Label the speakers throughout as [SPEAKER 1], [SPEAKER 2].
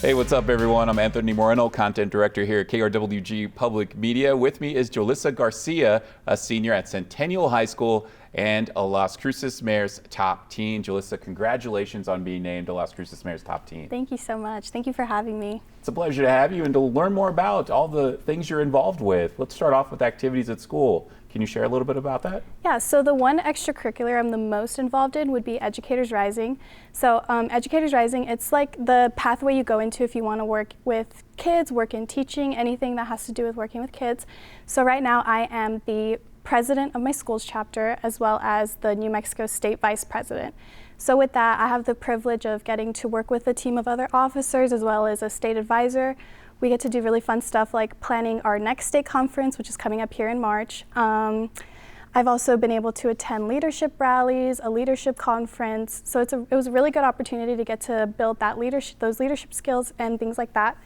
[SPEAKER 1] Hey, what's up, everyone? I'm Anthony Moreno, Content Director here at KRWG Public Media. With me is Jolyssa Garcia, a senior at Centennial High School and a Las Cruces Mayor's Top Teen. Jolyssa, congratulations on being named a Las Cruces Mayor's Top Teen.
[SPEAKER 2] Thank you so much. Thank you for having me.
[SPEAKER 1] It's a pleasure to have you and to learn more about all the things you're involved with. Let's start off with activities at school. Can you share a little bit about that?
[SPEAKER 2] Yeah, so the one extracurricular I'm the most involved in would be Educators Rising. So Educators Rising, it's like the pathway you go into if you want to work with kids, work in teaching, anything that has to do with working with kids. So right now I am the president of my school's chapter as well as the New Mexico State Vice President. So with that, I have the privilege of getting to work with a team of other officers as well as a state advisor. We get to do really fun stuff like planning our next state conference, which is coming up here in March. I've also been able to attend leadership rallies, a leadership conference. So it was a really good opportunity to get to build that those leadership skills and things like that.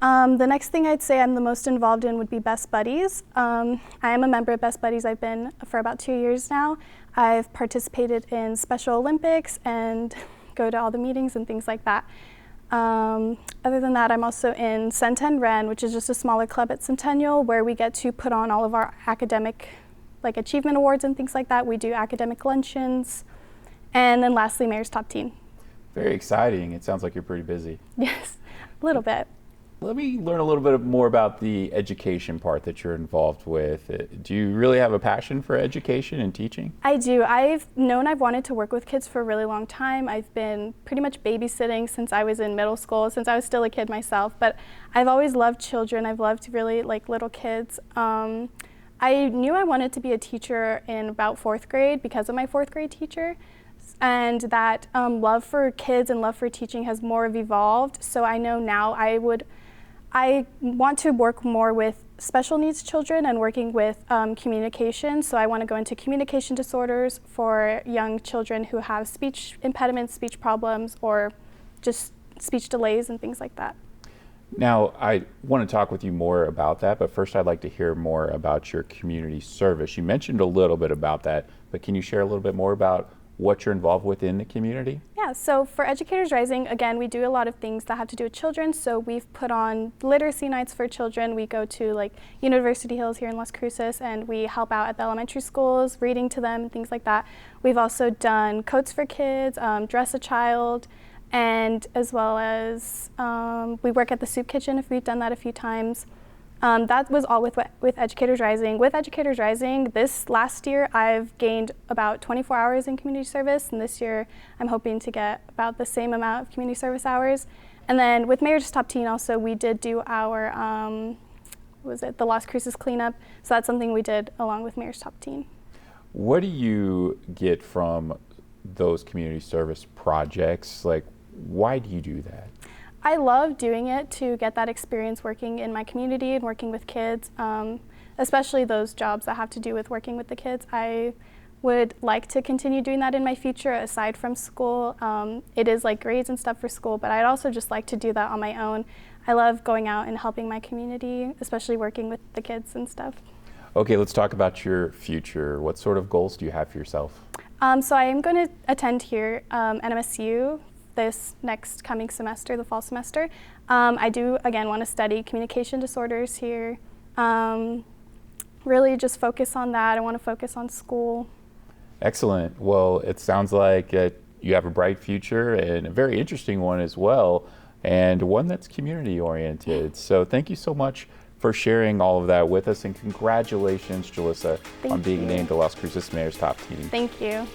[SPEAKER 2] The next thing I'd say I'm the most involved in would be Best Buddies. I am a member of Best Buddies. I've been for about 2 years now. I've participated in Special Olympics and go to all the meetings and things like that. Other than that, I'm also in Centen Ren, which is just a smaller club at Centennial where we get to put on all of our academic achievement awards and things like that. We do academic luncheons. And then lastly, Mayor's Top Teen.
[SPEAKER 1] Very exciting. It sounds like you're pretty busy.
[SPEAKER 2] Yes, a little bit.
[SPEAKER 1] Let me learn a little bit more about the education part that you're involved with. Do you really have a passion for education and teaching?
[SPEAKER 2] I do. I've wanted to work with kids for a really long time. I've been pretty much babysitting since I was in middle school, since I was still a kid myself, but I've always loved children. I've loved really little kids. I knew I wanted to be a teacher in about 4th grade because of my 4th grade teacher. And that love for kids and love for teaching has more evolved. So I know now I want to work more with special needs children and working with communication. So I want to go into communication disorders for young children who have speech impediments, speech problems, or just speech delays and things like that.
[SPEAKER 1] Now, I want to talk with you more about that, but first I'd like to hear more about your community service. You mentioned a little bit about that, but can you share a little bit more about what you're involved with in the community?
[SPEAKER 2] Yeah, so for Educators Rising, again, we do a lot of things that have to do with children. So we've put on literacy nights for children. We go to University Hills here in Las Cruces and we help out at the elementary schools, reading to them and things like that. We've also done coats for kids, dress a child, and as well as we work at the soup kitchen if we've done that a few times. That was all with Educators Rising. With Educators Rising, this last year I've gained about 24 hours in community service, and this year I'm hoping to get about the same amount of community service hours. And then with Mayor's Top Teen also, we did do our, the Las Cruces cleanup, so that's something we did along with Mayor's Top Teen.
[SPEAKER 1] What do you get from those community service projects? Why do you do that?
[SPEAKER 2] I love doing it to get that experience working in my community and working with kids, especially those jobs that have to do with working with the kids. I would like to continue doing that in my future aside from school. It is grades and stuff for school, but I'd also just like to do that on my own. I love going out and helping my community, especially working with the kids and stuff.
[SPEAKER 1] Okay, let's talk about your future. What sort of goals do you have for yourself?
[SPEAKER 2] So I am going to attend here NMSU this next coming semester, the fall semester. I do, again, want to study communication disorders here. Really just focus on that. I want to focus on school.
[SPEAKER 1] Excellent. Well, it sounds like you have a bright future and a very interesting one as well, and one that's community oriented. So thank you so much for sharing all of that with us, and congratulations, Jolyssa, on being named the Las Cruces Mayor's Top Teen.
[SPEAKER 2] Thank you.